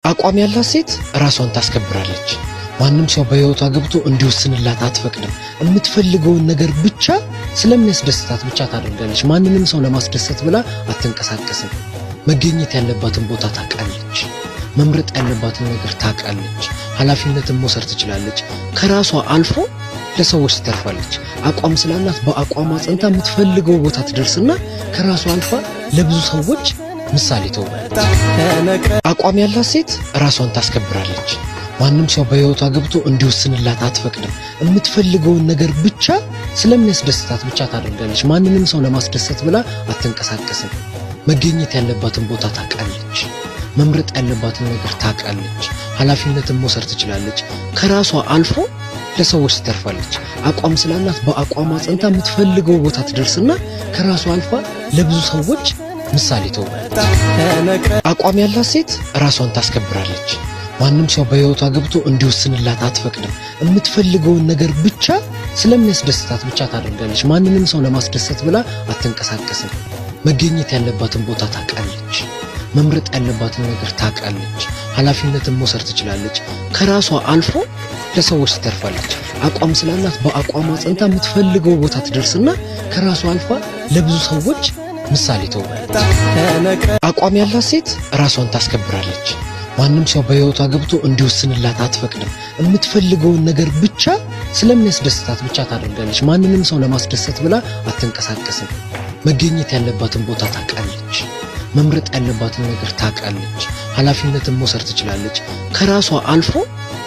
አቋም ያላት ሴት ራሷን ታስከብራለች። ማንም ሰው በህይወቷ ገብቶ እንዲወስንላት አትፈቅድም። የምትፈልገውን ነገር ብቻ ስለሚያስደስታት ብቻ ታደርጋለች። ማንንም ሰው ለማስደሰት ብላ አትንቀሳቀስም። መገኘት ያለባትን ቦታ ታውቃለች። መምረጥ ያለባትን ነገር ታውቃለች። ኃላፊነትን መውሰድ ትችላለች። ከራሷ አልፎ ለሰዎች ትተርፋለች። አቋም ስላላት በአቋሟ ጸንታ የምትፈልገው ቦታ ትደርስና ከራሷ አልፋ ለብዙ ሰዎች ምሳሌ ትሆናለች። አቋም ያላት ሴት ራሷን ታስከብራለች። ማንም ሰው በህይወቷ ገብቶ እንዲወስንላት አትፈቅድም። የምትፈልገውን ነገር ብቻ ስለሚያስደስታት ብቻ ታደርጋለች። ማንንም ሰው ለማስደሰት ብላ አትንቀሳቀስም። መገኘት ያለባትን ቦታ ታውቃለች። መምረጥ ያለባትን ነገር ታውቃለች። ኃላፊነትን መውሰድ ትችላለች። ከራሷ አልፎ ለሰዎች ትተርፋለች። አቋም ስላላት በአቋሟ ጸንታ የምትፈልገው ቦታ ትደርስና ከራሷ አልፋ ለብዙ ሰዎች ምሳሌ ትሆናለች። አቋም ያላት ሴት ራሷን ታስከብራለች። ማንም ሰው በህይወቷ ገብቶ እንዲወስንላት አትፈቅድም። የምትፈልገውን ነገር ብቻ ስለሚያስደስታት ብቻ ታደርጋለች። ማንንም ሰው ለማስደሰት ብላ አትንቀሳቀስም። መገኘት ያለባትን ቦታ ታውቃለች። መምረጥ ያለባትን ነገር ታውቃለች። ኃላፊነትን መውሰድ ትችላለች። ከራሷ አልፎ ለሰዎች ትተርፋለች። አቋም ስላላት በአቋሟ ጸንታ የምትፈልገው ቦታ ትደርስና ከራሷ አልፋ ለብዙ ሰዎች ምሳሌ ትሆናለች። አቋም ያላት ሴት ራሷን ታስከብራለች። ማንም ሰው በህይወቷ ገብቶ እንዲወስንላት አትፈቅድም። የምትፈልገውን ነገር ብቻ ስለሚያስደስታት ብቻ ታደርጋለች። ማንንም ሰው ለማስደሰት ብላ አትንቀሳቀስም። መገኘት ያለባትን ቦታ ታውቃለች። መምረጥ ያለባትን ነገር ታውቃለች። ኃላፊነትን መውሰድ ትችላለች። ከራሷ አልፎ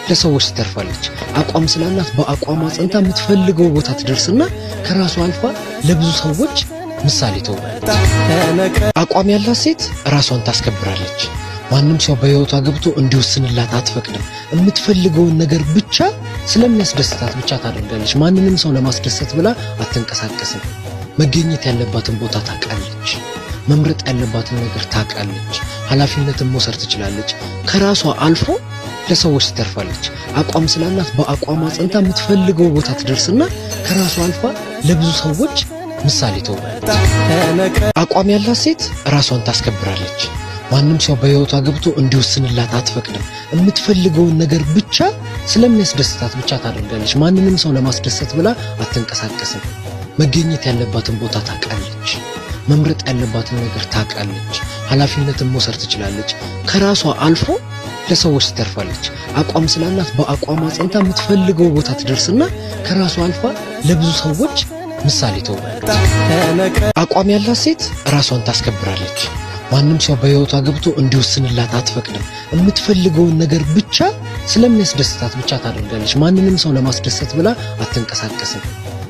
ለሰዎች ትተርፋለች። አቋም ስላላት በአቋሟ ጸንታ የምትፈልገው ቦታ ትደርስና ከራሷ አልፋ ለብዙ ሰዎች ምሳሌ ትሆናለች። አቋም ያላት ሴት ራሷን ታስከብራለች። ማንም ሰው በህይወቷ ገብቶ እንዲወስንላት አትፈቅድም። የምትፈልገውን ነገር ብቻ ስለሚያስደስታት ብቻ ታደርጋለች። ማንንም ሰው ለማስደሰት ብላ አትንቀሳቀስም። መገኘት ያለባትን ቦታ ታውቃለች። መምረጥ ያለባትን ነገር ታውቃለች። ኃላፊነትን መውሰድ ትችላለች። ከራሷ አልፎ ለሰዎች ትተርፋለች። አቋም ስላላት በአቋሟ ጸንታ የምትፈልገው ቦታ ትደርስና ከራሷ አልፋ ለብዙ ሰዎች ምሳሌ ትሆናለች። አቋም ያላት ሴት ራሷን ታስከብራለች። ማንም ሰው በህይወቷ ገብቶ እንዲወስንላት አትፈቅድም። የምትፈልገውን ነገር ብቻ ስለሚያስደስታት ብቻ ታደርጋለች። ማንንም ሰው ለማስደሰት ብላ አትንቀሳቀስም። መገኘት ያለባትን ቦታ ታውቃለች። መምረጥ ያለባትን ነገር ታውቃለች። ኃላፊነትን መውሰድ ትችላለች። ከራሷ አልፎ ለሰዎች ትተርፋለች። አቋም ስላላት በአቋሟ ጸንታ የምትፈልገው ቦታ ትደርስና ከራሷ አልፋ ለብዙ ሰዎች ምሳሌ ትሆናለች። አቋም ያላት ሴት ራሷን ታስከብራለች። ማንም ሰው በህይወቷ ገብቶ እንዲወስንላት አትፈቅድም። የምትፈልገውን ነገር ብቻ ስለሚያስደስታት ብቻ ታደርጋለች። ማንንም ሰው ለማስደሰት ብላ አትንቀሳቀስም።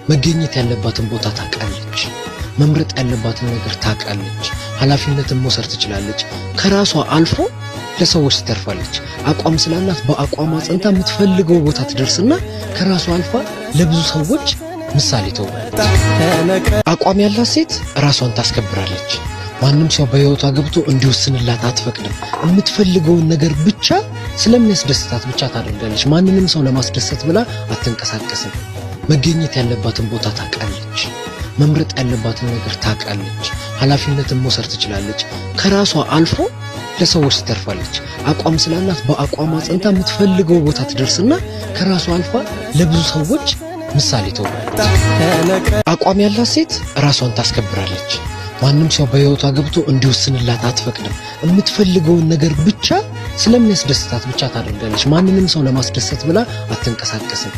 መገኘት ያለባትን ቦታ ታውቃለች። መምረጥ ያለባትን ነገር ታውቃለች። ኃላፊነትን መውሰድ ትችላለች። ከራሷ አልፎ ለሰዎች ትተርፋለች። አቋም ስላላት በአቋሟ ጸንታ የምትፈልገው ቦታ ትደርስና ከራሷ አልፋ ለብዙ ሰዎች ምሳሌ ትሆናለች። አቋም ያላት ሴት ራሷን ታስከብራለች። ማንም ሰው በህይወቷ ገብቶ እንዲወስንላት አትፈቅድም። የምትፈልገውን ነገር ብቻ ስለሚያስደስታት ብቻ ታደርጋለች። ማንንም ሰው ለማስደሰት ብላ አትንቀሳቀስም። መገኘት ያለባትን ቦታ ታውቃለች። መምረጥ ያለባትን ነገር ታውቃለች። ኃላፊነትን መውሰድ ትችላለች። ከራሷ አልፎ ለሰዎች ትተርፋለች። አቋም ስላላት በአቋሟ ጸንታ የምትፈልገው ቦታ ትደርስና ከራሷ አልፋ ለብዙ ሰዎች ምሳሌ ትሆናለች። አቋም ያላት ሴት ራሷን ታስከብራለች። ማንም ሰው በህይወቷ ገብቶ እንዲወስንላት አትፈቅድም። የምትፈልገውን ነገር ብቻ ስለሚያስደስታት ብቻ ታደርጋለች። ማንንም ሰው ለማስደሰት ብላ አትንቀሳቀስም።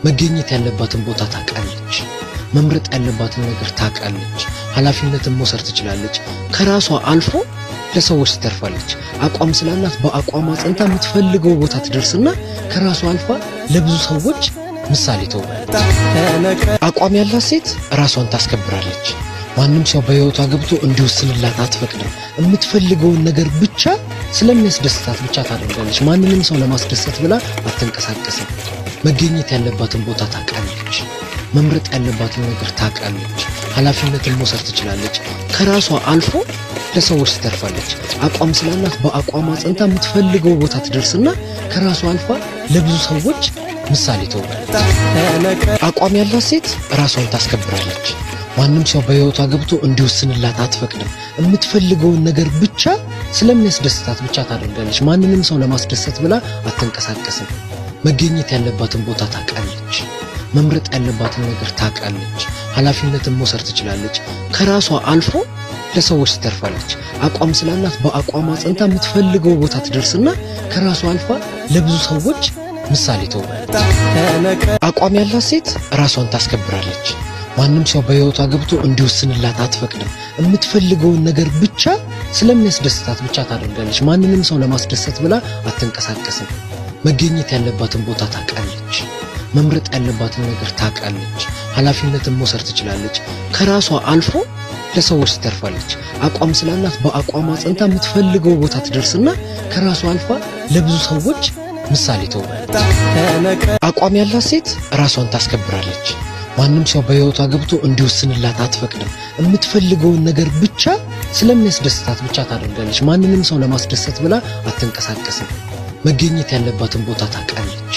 መገኘት ያለባትን ቦታ ታውቃለች። መምረጥ ያለባትን ነገር ታውቃለች። ኃላፊነትን መውሰድ ትችላለች። ከራሷ አልፎ ለሰዎች ትተርፋለች። አቋም ስላላት በአቋሟ ጸንታ የምትፈልገው ቦታ ትደርስና ከራሷ አልፋ ለብዙ ሰዎች ምሳሌ ትሆናለች። አቋም ያላት ሴት ራሷን ታስከብራለች። ማንም ሰው በህይወቷ ገብቶ እንዲወስንላት አትፈቅድም። የምትፈልገውን ነገር ብቻ ስለሚያስደስታት ብቻ ታደርጋለች። ማንንም ሰው ለማስደሰት ብላ አትንቀሳቀስም። መገኘት ያለባትን ቦታ ታውቃለች። መምረጥ ያለባትን ነገር ታውቃለች። ኃላፊነትን መውሰድ ትችላለች። ከራሷ አልፎ ለሰዎች ትተርፋለች። አቋም ስላላት በአቋሟ ጸንታ የምትፈልገው ቦታ ትደርስና ከራሷ አልፋ ለብዙ ሰዎች ምሳሌ ትሆናለች። አቋም ያላት ሴት ራሷን ታስከብራለች። ማንም ሰው በህይወቷ ገብቶ እንዲወስንላት አትፈቅድም። የምትፈልገውን ነገር ብቻ ስለሚያስደስታት ብቻ ታደርጋለች። ማንንም ሰው ለማስደሰት ብላ አትንቀሳቀስም። መገኘት ያለባትን ቦታ ታውቃለች። መምረጥ ያለባትን ነገር ታውቃለች። ኃላፊነትን መውሰድ ትችላለች። ከራሷ አልፎ ለሰዎች ትተርፋለች። አቋም ስላላት በአቋሟ ጸንታ የምትፈልገው ቦታ ትደርስና ከራሷ አልፋ ለብዙ ሰዎች ምሳሌ ትሆናለች። አቋም ያላት ሴት ራሷን ታስከብራለች። ማንም ሰው በህይወቷ ገብቶ እንዲወስንላት አትፈቅድም። የምትፈልገውን ነገር ብቻ ስለሚያስደስታት ብቻ ታደርጋለች። ማንንም ሰው ለማስደሰት ብላ አትንቀሳቀስም። መገኘት ያለባትን ቦታ ታውቃለች። መምረጥ ያለባትን ነገር ታውቃለች። ኃላፊነትን መውሰድ ትችላለች። ከራሷ አልፎ ለሰዎች ትተርፋለች። አቋም ስላላት በአቋሟ ጸንታ የምትፈልገው ቦታ ትደርስና ከራሷ አልፋ ለብዙ ሰዎች ምሳሌ ትሆናለች። አቋም ያላት ሴት ራሷን ታስከብራለች። ማንም ሰው በህይወቷ ገብቶ እንዲወስንላት አትፈቅድም። የምትፈልገውን ነገር ብቻ ስለሚያስደስታት ብቻ ታደርጋለች። ማንንም ሰው ለማስደሰት ብላ አትንቀሳቀስም። መገኘት ያለባትን ቦታ ታውቃለች።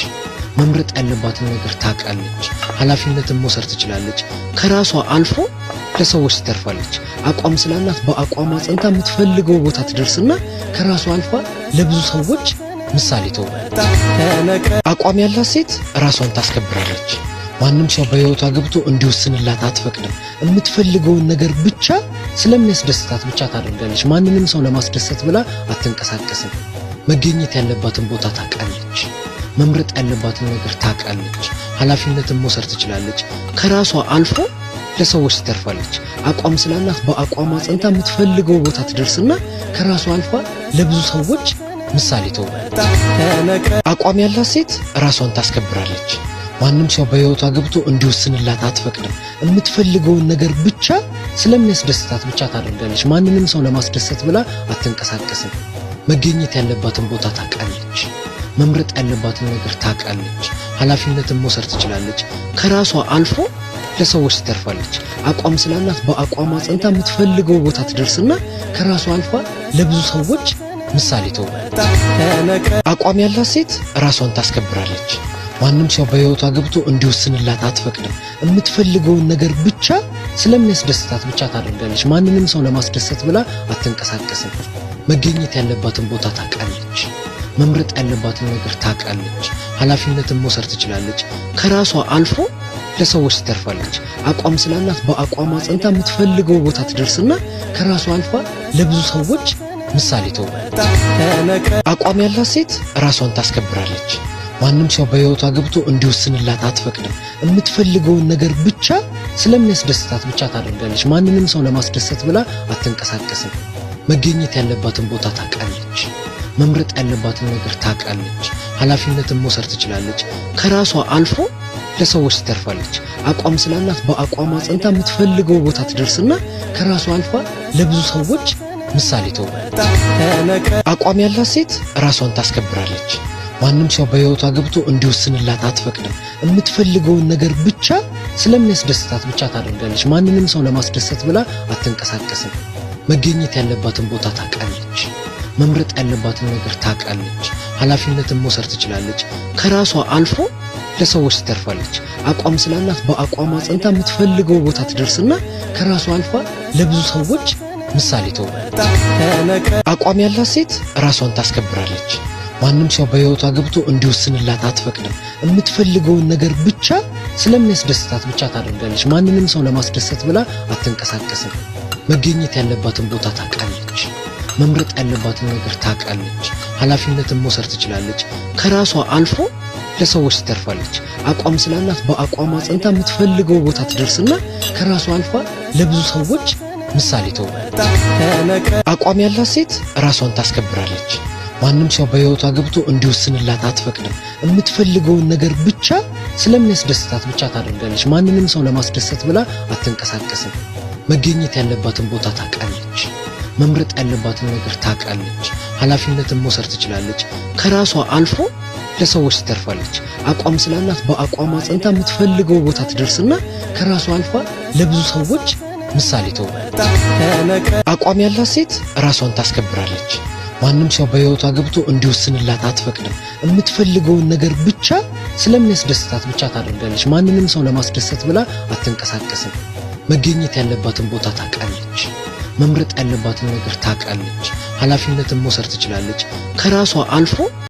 መምረጥ ያለባትን ነገር ታውቃለች። ኃላፊነትን መውሰድ ትችላለች። ከራሷ አልፎ ለሰዎች ትተርፋለች። አቋም ስላላት በአቋሟ ጸንታ የምትፈልገው ቦታ ትደርስና ከራሷ አልፋ ለብዙ ሰዎች ምሳሌ ትሆናለች። አቋም ያላት ሴት ራሷን ታስከብራለች። ማንም ሰው በህይወቷ ገብቶ እንዲወስንላት አትፈቅድም። የምትፈልገውን ነገር ብቻ ስለሚያስደስታት ብቻ ታደርጋለች። ማንንም ሰው ለማስደሰት ብላ አትንቀሳቀስም። መገኘት ያለባትን ቦታ ታውቃለች። መምረጥ ያለባትን ነገር ታውቃለች። ኃላፊነትን መውሰድ ትችላለች። ከራሷ አልፎ ለሰዎች ትተርፋለች። አቋም ስላላት በአቋሟ ጸንታ የምትፈልገው ቦታ ትደርስና ከራሷ አልፋ ለብዙ ሰዎች ምሳሌ ትሆናለች። አቋም ያላት ሴት ራሷን ታስከብራለች። ማንም ሰው በህይወቷ ገብቶ እንዲወስንላት አትፈቅድም። የምትፈልገውን ነገር ብቻ ስለሚያስደስታት ብቻ ታደርጋለች። ማንንም ሰው ለማስደሰት ብላ አትንቀሳቀስም። መገኘት ያለባትን ቦታ ታውቃለች። መምረጥ ያለባትን ነገር ታውቃለች። ኃላፊነትን መውሰድ ትችላለች። ከራሷ አልፎ ለሰዎች ትተርፋለች። አቋም ስላላት በአቋሟ ጸንታ የምትፈልገው ቦታ ትደርስና ከራሷ አልፋ ለብዙ ሰዎች ምሳሌ ትሆናለች። አቋም ያላት ሴት ራሷን ታስከብራለች። ማንም ሰው በህይወቷ ገብቶ እንዲወስንላት አትፈቅድም። የምትፈልገውን ነገር ብቻ ስለሚያስደስታት ብቻ ታደርጋለች። ማንንም ሰው ለማስደሰት ብላ አትንቀሳቀስም። መገኘት ያለባትን ቦታ ታውቃለች። መምረጥ ያለባትን ነገር ታውቃለች። ኃላፊነትን መውሰድ ትችላለች። ከራሷ አልፎ ለሰዎች ትተርፋለች። አቋም ስላላት በአቋሟ ጸንታ የምትፈልገው ቦታ ትደርስና ከራሷ አልፋ ለብዙ ሰዎች ምሳሌ ትሆናለች። አቋም ያላት ሴት ራሷን ታስከብራለች። ማንም ሰው በህይወቷ ገብቶ እንዲወስንላት አትፈቅድም። የምትፈልገውን ነገር ብቻ ስለሚያስደስታት ብቻ ታደርጋለች። ማንንም ሰው ለማስደሰት ብላ አትንቀሳቀስም። መገኘት ያለባትን ቦታ ታውቃለች። መምረጥ ያለባትን ነገር ታውቃለች። ኃላፊነትን መውሰድ ትችላለች። ከራሷ አልፎ ለሰዎች ትተርፋለች። አቋም ስላላት በአቋሟ ጸንታ የምትፈልገው ቦታ ትደርስና ከራሷ አልፋ ለብዙ ሰዎች ምሳሌ ትሆናለች። አቋም ያላት ሴት ራሷን ታስከብራለች። ማንም ሰው በህይወቷ ገብቶ እንዲወስንላት አትፈቅድም። የምትፈልገውን ነገር ብቻ ስለሚያስደስታት ብቻ ታደርጋለች። ማንንም ሰው ለማስደሰት ብላ አትንቀሳቀስም። መገኘት ያለባትን ቦታ ታውቃለች። መምረጥ ያለባትን ነገር ታውቃለች። ኃላፊነትን መውሰድ ትችላለች። ከራሷ አልፎ ለሰዎች ትተርፋለች። አቋም ስላላት በአቋሟ ጸንታ የምትፈልገው ቦታ ትደርስና ከራሷ አልፋ ለብዙ ሰዎች ምሳሌ ትሆናለች። አቋም ያላት ሴት ራሷን ታስከብራለች። ማንም ሰው በህይወቷ ገብቶ እንዲወስንላት አትፈቅድም። የምትፈልገውን ነገር ብቻ ስለሚያስደስታት ብቻ ታደርጋለች። ማንንም ሰው ለማስደሰት ብላ አትንቀሳቀስም። መገኘት ያለባትን ቦታ ታውቃለች። መምረጥ ያለባትን ነገር ታውቃለች። ኃላፊነትን መውሰድ ትችላለች። ከራሷ አልፎ ለሰዎች ትተርፋለች። አቋም ስላላት በአቋሟ ጸንታ የምትፈልገው ቦታ ትደርስና ከራሷ አልፋ ለብዙ ሰዎች ምሳሌ ትሆናለች። አቋም ያላት ሴት ራሷን ታስከብራለች። ማንም ሰው በህይወቷ ገብቶ እንዲወስንላት አትፈቅድም። የምትፈልገውን ነገር ብቻ ስለሚያስደስታት ብቻ ታደርጋለች። ማንንም ሰው ለማስደሰት ብላ አትንቀሳቀስም። መገኘት ያለባትን ቦታ ታውቃለች። መምረጥ ያለባትን ነገር ታውቃለች። ኃላፊነትን መውሰድ ትችላለች። ከራሷ አልፎ ለሰዎች ትተርፋለች። አቋም ስላላት በአቋሟ ጸንታ የምትፈልገው ቦታ ትደርስና ከራሷ አልፋ ለብዙ ሰዎች ምሳሌ ትሆናለች። አቋም ያላት ሴት ራሷን ታስከብራለች። ማንም ሰው በህይወቷ ገብቶ እንዲወስንላት አትፈቅድም። የምትፈልገውን ነገር ብቻ ስለሚያስደስታት ብቻ ታደርጋለች። ማንንም ሰው ለማስደሰት ብላ አትንቀሳቀስም። መገኘት ያለባትን ቦታ ታውቃለች። መምረጥ ያለባትን ነገር ታውቃለች። ኃላፊነትን መውሰድ ትችላለች። ከራሷ አልፎ